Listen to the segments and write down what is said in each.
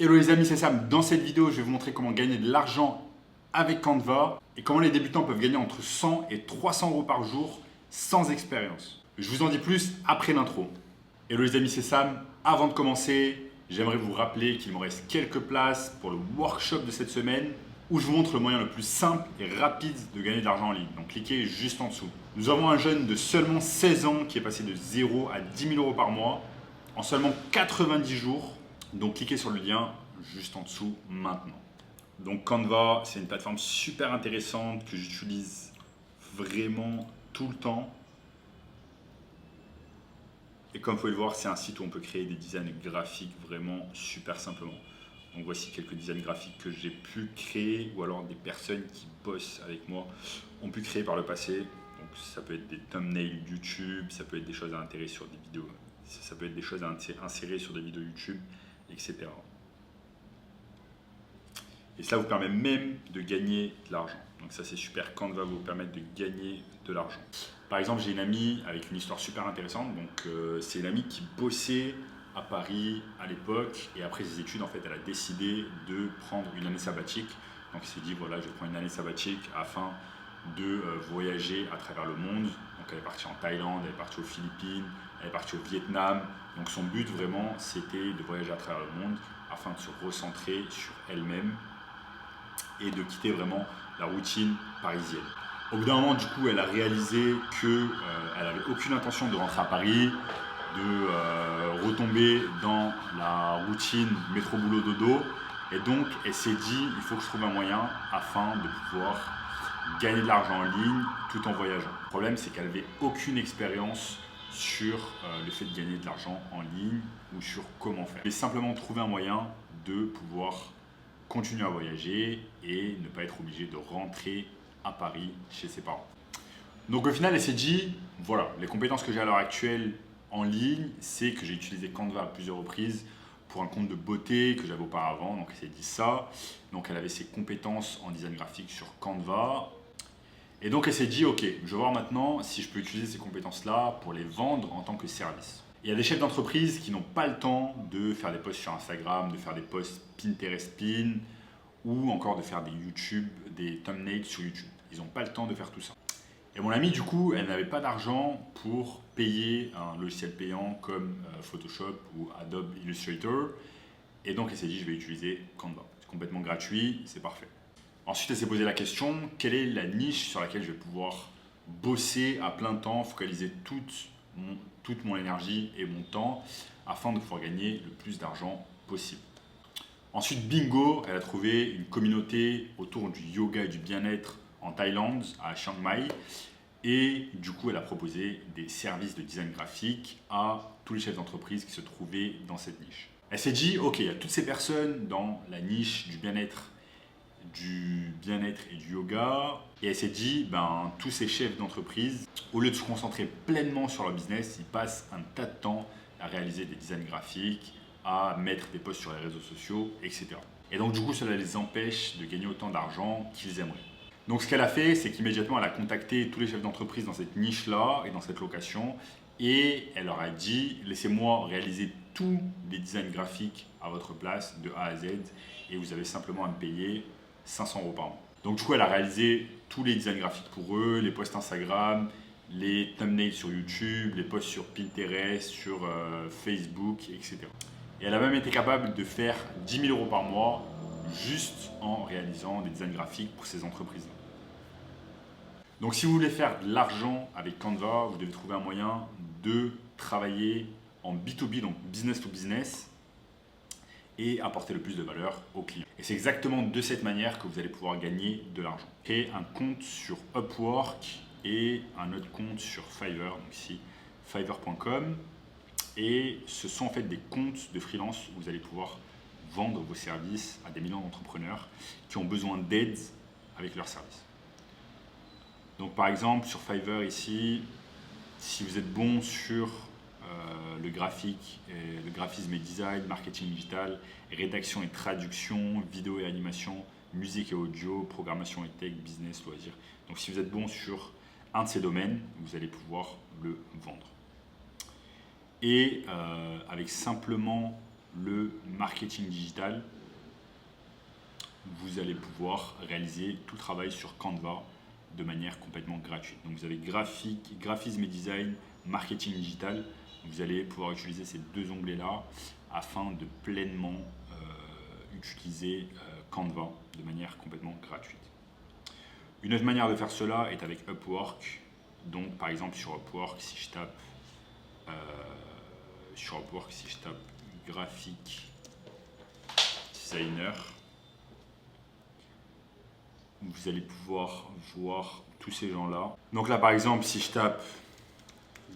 Hello les amis, c'est Sam. Dans cette vidéo, je vais vous montrer comment gagner de l'argent avec Canva et comment les débutants peuvent gagner entre 100 et 300 euros par jour sans expérience. Je vous en dis plus après l'intro. Hello les amis, c'est Sam. Avant de commencer, j'aimerais vous rappeler qu'il me reste quelques places pour le workshop de cette semaine où je vous montre le moyen le plus simple et rapide de gagner de l'argent en ligne. Donc cliquez juste en dessous. Nous avons un jeune de seulement 16 ans qui est passé de 0 à 10 000 euros par mois en seulement 90 jours. Donc cliquez sur le lien juste en dessous maintenant. Donc Canva, c'est une plateforme super intéressante que j'utilise vraiment tout le temps. Et comme vous pouvez le voir, c'est un site où on peut créer des designs graphiques vraiment super simplement. Donc voici quelques designs graphiques que j'ai pu créer ou alors des personnes qui bossent avec moi ont pu créer par le passé. Donc ça peut être des thumbnails YouTube, ça peut être des choses à insérer sur des vidéos, ça peut être des choses à insérer sur des vidéos YouTube, etc. Et cela vous permet même de gagner de l'argent. Donc ça c'est super, Canva va vous permettre de gagner de l'argent. Par exemple, j'ai une amie avec une histoire super intéressante. Donc c'est une amie qui bossait à Paris à l'époque et après ses études, en fait, elle a décidé de prendre une année sabbatique. Donc elle s'est dit voilà, je prends une année sabbatique afin de voyager à travers le monde. Donc elle est partie en Thaïlande, elle est partie aux Philippines, elle est partie au Vietnam. Donc son but vraiment, c'était de voyager à travers le monde afin de se recentrer sur elle-même et de quitter vraiment la routine parisienne. Au bout d'un moment, du coup, elle a réalisé qu'elle n'avait aucune intention de rentrer à Paris, de retomber dans la routine métro-boulot-dodo. Et donc, elle s'est dit, il faut que je trouve un moyen afin de pouvoir gagner de l'argent en ligne tout en voyageant. Le problème, c'est qu'elle n'avait aucune expérience sur le fait de gagner de l'argent en ligne ou sur comment faire. Elle a simplement trouvé un moyen de pouvoir continuer à voyager et ne pas être obligé de rentrer à Paris chez ses parents. Donc au final, elle s'est dit, voilà, les compétences que j'ai à l'heure actuelle en ligne, c'est que j'ai utilisé Canva à plusieurs reprises pour un compte de beauté que j'avais auparavant. Donc elle s'est dit ça. Donc elle avait ses compétences en design graphique sur Canva. Et donc elle s'est dit, ok, je vais voir maintenant si je peux utiliser ces compétences-là pour les vendre en tant que service. Il y a des chefs d'entreprise qui n'ont pas le temps de faire des posts sur Instagram, de faire des posts Pinterest Pin ou encore de faire des YouTube, des thumbnails sur YouTube. Ils n'ont pas le temps de faire tout ça. Et mon amie, du coup, elle n'avait pas d'argent pour payer un logiciel payant comme Photoshop ou Adobe Illustrator. Et donc elle s'est dit, je vais utiliser Canva. C'est complètement gratuit, c'est parfait. Ensuite, elle s'est posé la question, quelle est la niche sur laquelle je vais pouvoir bosser à plein temps, focaliser toute mon énergie et mon temps afin de pouvoir gagner le plus d'argent possible. Ensuite, bingo, elle a trouvé une communauté autour du yoga et du bien-être en Thaïlande, à Chiang Mai. Et du coup, elle a proposé des services de design graphique à tous les chefs d'entreprise qui se trouvaient dans cette niche. Elle s'est dit, ok, il y a toutes ces personnes dans la niche du bien-être et du yoga. Et elle s'est dit, tous ces chefs d'entreprise, au lieu de se concentrer pleinement sur leur business, ils passent un tas de temps à réaliser des designs graphiques, à mettre des posts sur les réseaux sociaux, etc. Et donc du coup, cela les empêche de gagner autant d'argent qu'ils aimeraient. Donc ce qu'elle a fait, c'est qu'immédiatement, elle a contacté tous les chefs d'entreprise dans cette niche-là et dans cette location. Et elle leur a dit, laissez-moi réaliser tous les designs graphiques à votre place, de A à Z, et vous avez simplement à me payer 500 euros par mois. Donc du coup, elle a réalisé tous les designs graphiques pour eux, les posts Instagram, les thumbnails sur YouTube, les posts sur Pinterest, sur Facebook, etc. Et elle a même été capable de faire 10 000 euros par mois juste en réalisant des designs graphiques pour ces entreprises-là. Donc si vous voulez faire de l'argent avec Canva, vous devez trouver un moyen de travailler en B2B, donc business to business, et apporter le plus de valeur aux clients. Et c'est exactement de cette manière que vous allez pouvoir gagner de l'argent. Créez un compte sur Upwork et un autre compte sur Fiverr, donc ici fiverr.com. Et ce sont en fait des comptes de freelance où vous allez pouvoir vendre vos services à des millions d'entrepreneurs qui ont besoin d'aide avec leurs services. Donc par exemple sur Fiverr ici, si vous êtes bon sur le graphisme et design, marketing digital, rédaction et traduction, vidéo et animation, musique et audio, programmation et tech, business, loisirs. Donc si vous êtes bon sur un de ces domaines, vous allez pouvoir le vendre. Et avec simplement le marketing digital, vous allez pouvoir réaliser tout le travail sur Canva de manière complètement gratuite. Donc vous avez graphisme et design, marketing digital. Vous allez pouvoir utiliser ces deux onglets-là afin de pleinement utiliser Canva de manière complètement gratuite. Une autre manière de faire cela est avec Upwork. Donc par exemple sur Upwork, si je tape graphic designer, vous allez pouvoir voir tous ces gens-là. Donc là par exemple, si je tape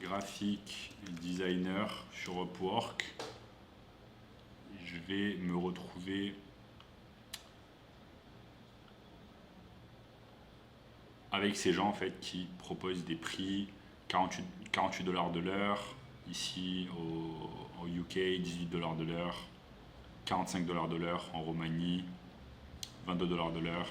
graphic designer sur Upwork, je vais me retrouver avec ces gens en fait qui proposent des prix 48 $ de l'heure, ici au UK 18 $ de l'heure, 45 $ de l'heure en Roumanie, 22 $ de l'heure,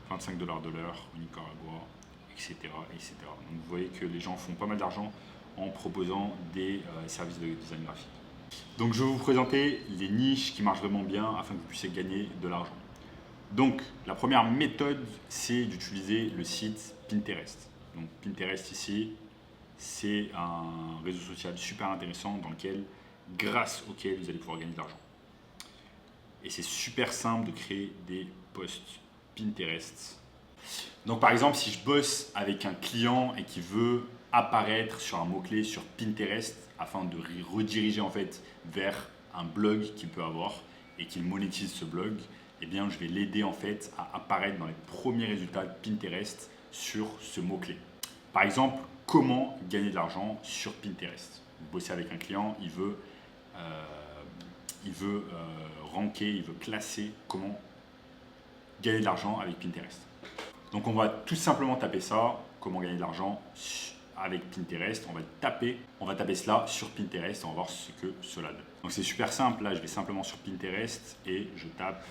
25 $ de l'heure au Nicaragua, etc., etc. Donc vous voyez que les gens font pas mal d'argent en proposant des services de design graphique. Donc je vais vous présenter les niches qui marchent vraiment bien afin que vous puissiez gagner de l'argent. Donc la première méthode, c'est d'utiliser le site Pinterest. Donc Pinterest ici, c'est un réseau social super intéressant grâce auquel vous allez pouvoir gagner de l'argent. Et c'est super simple de créer des posts Pinterest. Donc par exemple, si je bosse avec un client et qui veut apparaître sur un mot-clé sur Pinterest afin de rediriger en fait vers un blog qu'il peut avoir et qu'il monétise ce blog, eh bien je vais l'aider en fait à apparaître dans les premiers résultats de Pinterest sur ce mot-clé. Par exemple, comment gagner de l'argent sur Pinterest. Vous bossez avec un client, il veut ranker, il veut classer comment gagner de l'argent avec Pinterest. Donc on va tout simplement taper ça, comment gagner de l'argent avec Pinterest. On va taper cela sur Pinterest et on va voir ce que cela donne. Donc c'est super simple, là je vais simplement sur Pinterest et je tape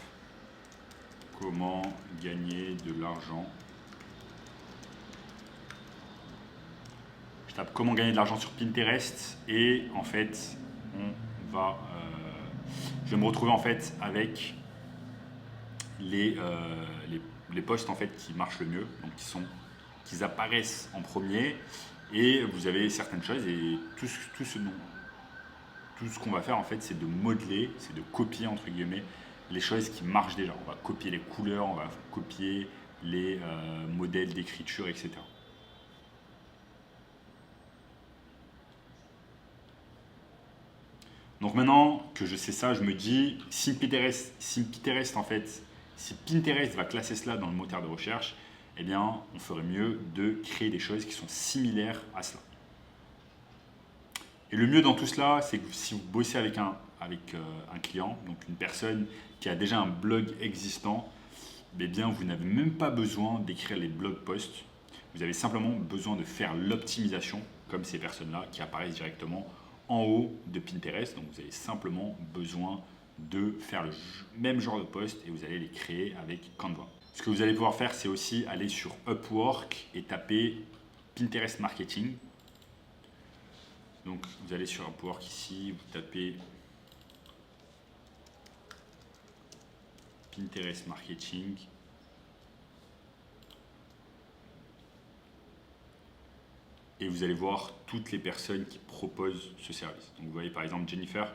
comment gagner de l'argent. Je tape comment gagner de l'argent sur Pinterest et en fait je vais me retrouver en fait avec les posts en fait qui marchent le mieux, donc qui apparaissent en premier, et vous avez certaines choses et tout ce qu'on va faire en fait, c'est de modeler, c'est de copier entre guillemets les choses qui marchent déjà. On va copier les couleurs, on va copier les modèles d'écriture, etc. Donc maintenant que je sais ça, je me dis, si Pinterest va classer cela dans le moteur de recherche, eh bien, on ferait mieux de créer des choses qui sont similaires à cela. Et le mieux dans tout cela, c'est que si vous bossez avec un client, donc une personne qui a déjà un blog existant, eh bien, vous n'avez même pas besoin d'écrire les blog posts. Vous avez simplement besoin de faire l'optimisation, comme ces personnes-là qui apparaissent directement en haut de Pinterest. Donc vous avez simplement besoin de faire le même genre de post et vous allez les créer avec Canva. Ce que vous allez pouvoir faire, c'est aussi aller sur Upwork et taper Pinterest Marketing. Donc vous allez sur Upwork ici, vous tapez Pinterest Marketing. Et vous allez voir toutes les personnes qui proposent ce service. Donc vous voyez par exemple Jennifer,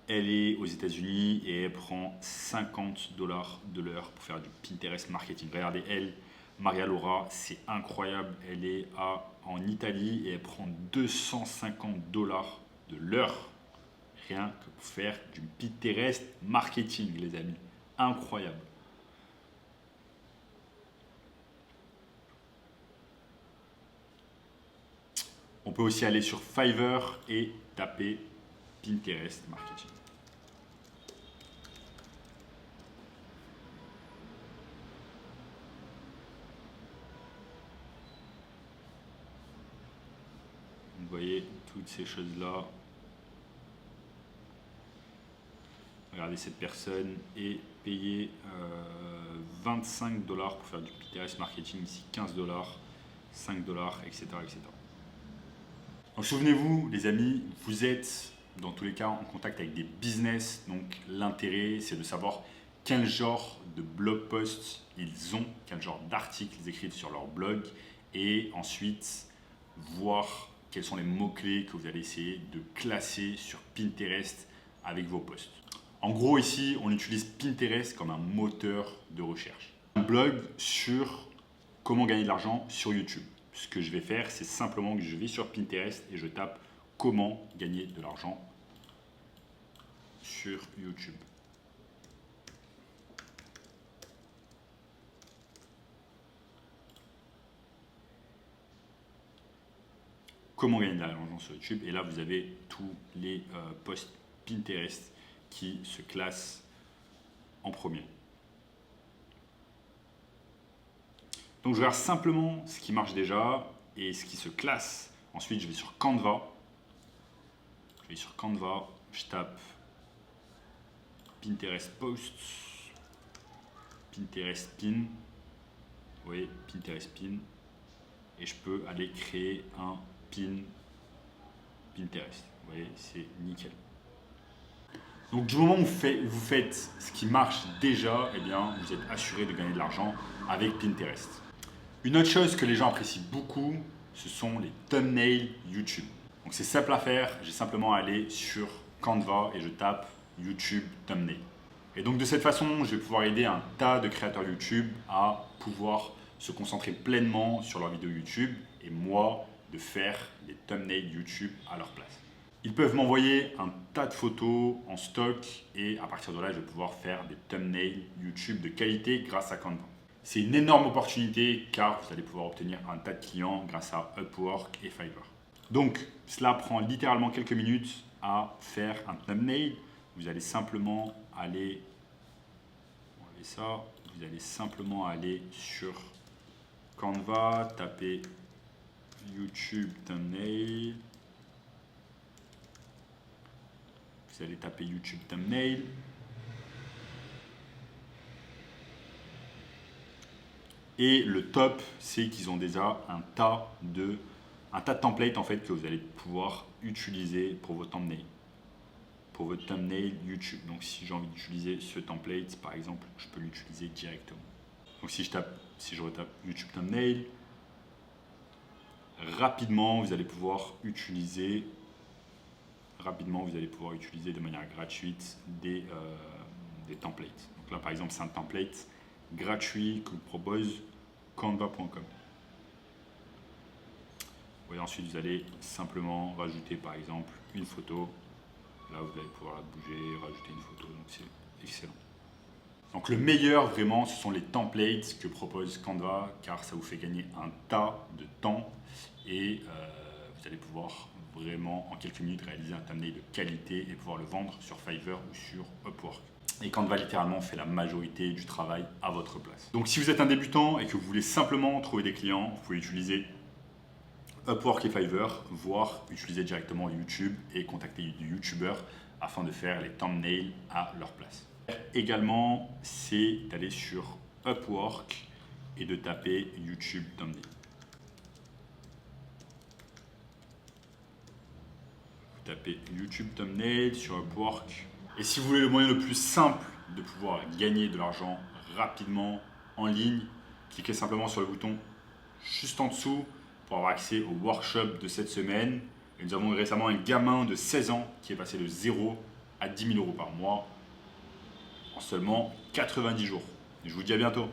elle est aux États-Unis et elle prend 50 $ de l'heure pour faire du Pinterest marketing. Regardez elle, Maria Laura, c'est incroyable. Elle est en Italie et elle prend 250 $ de l'heure rien que pour faire du Pinterest marketing, les amis. Incroyable. On peut aussi aller sur Fiverr et taper Pinterest Marketing. Vous voyez toutes ces choses-là. Regardez, cette personne est payée 25 $ pour faire du Pinterest Marketing, ici 15 $, 5 $, etc. etc. Donc souvenez-vous les amis, vous êtes dans tous les cas en contact avec des business. Donc l'intérêt, c'est de savoir quel genre de blog posts ils ont, quel genre d'articles ils écrivent sur leur blog et ensuite voir quels sont les mots-clés que vous allez essayer de classer sur Pinterest avec vos posts. En gros, ici, on utilise Pinterest comme un moteur de recherche. Un blog sur comment gagner de l'argent sur YouTube. Ce que je vais faire, c'est simplement que je vais sur Pinterest et je tape comment gagner de l'argent sur YouTube. Comment gagner de l'argent sur YouTube. Et là, vous avez tous les posts Pinterest qui se classent en premier. Donc, je regarde simplement ce qui marche déjà et ce qui se classe. Ensuite, je vais sur Canva. Je tape Pinterest Posts, Pinterest Pin. Vous voyez, Pinterest Pin. Et je peux aller créer un pin Pinterest. Vous voyez, c'est nickel. Donc du moment où vous faites ce qui marche déjà, eh bien, vous êtes assuré de gagner de l'argent avec Pinterest. Une autre chose que les gens apprécient beaucoup, ce sont les thumbnails YouTube. Donc c'est simple à faire, j'ai simplement à aller sur Canva et je tape YouTube Thumbnail. Et donc de cette façon, je vais pouvoir aider un tas de créateurs YouTube à pouvoir se concentrer pleinement sur leurs vidéos YouTube et moi de faire des thumbnails YouTube à leur place. Ils peuvent m'envoyer un tas de photos en stock et à partir de là, je vais pouvoir faire des thumbnails YouTube de qualité grâce à Canva. C'est une énorme opportunité car vous allez pouvoir obtenir un tas de clients grâce à Upwork et Fiverr. Donc, cela prend littéralement quelques minutes à faire un thumbnail. Vous allez simplement aller, vous allez simplement aller sur Canva, taper YouTube Thumbnail. Vous allez taper YouTube Thumbnail. Et le top, c'est qu'ils ont déjà un tas de templates en fait que vous allez pouvoir utiliser pour vos thumbnails. Pour votre thumbnail YouTube. Donc si j'ai envie d'utiliser ce template, par exemple, je peux l'utiliser directement. Donc si je retape YouTube Thumbnail, rapidement vous allez pouvoir utiliser de manière gratuite des templates. Donc là par exemple c'est un template gratuit que vous propose canva.com. Et ensuite vous allez simplement rajouter par exemple une photo. Là vous allez pouvoir la bouger, rajouter une photo, donc c'est excellent. Donc le meilleur vraiment ce sont les templates que propose Canva car ça vous fait gagner un tas de temps et vous allez pouvoir vraiment en quelques minutes réaliser un thumbnail de qualité et pouvoir le vendre sur Fiverr ou sur Upwork. Et Canva littéralement fait la majorité du travail à votre place. Donc si vous êtes un débutant et que vous voulez simplement trouver des clients, vous pouvez utiliser Upwork et Fiverr, voire utiliser directement YouTube et contacter des YouTubeurs afin de faire les thumbnails à leur place. Également, c'est d'aller sur Upwork et de taper YouTube Thumbnail. Vous tapez YouTube Thumbnail sur Upwork. Et si vous voulez le moyen le plus simple de pouvoir gagner de l'argent rapidement en ligne, cliquez simplement sur le bouton juste en dessous pour avoir accès au workshop de cette semaine. Et nous avons récemment un gamin de 16 ans qui est passé de 0 à 10 000 € par mois en seulement 90 jours. Et je vous dis à bientôt.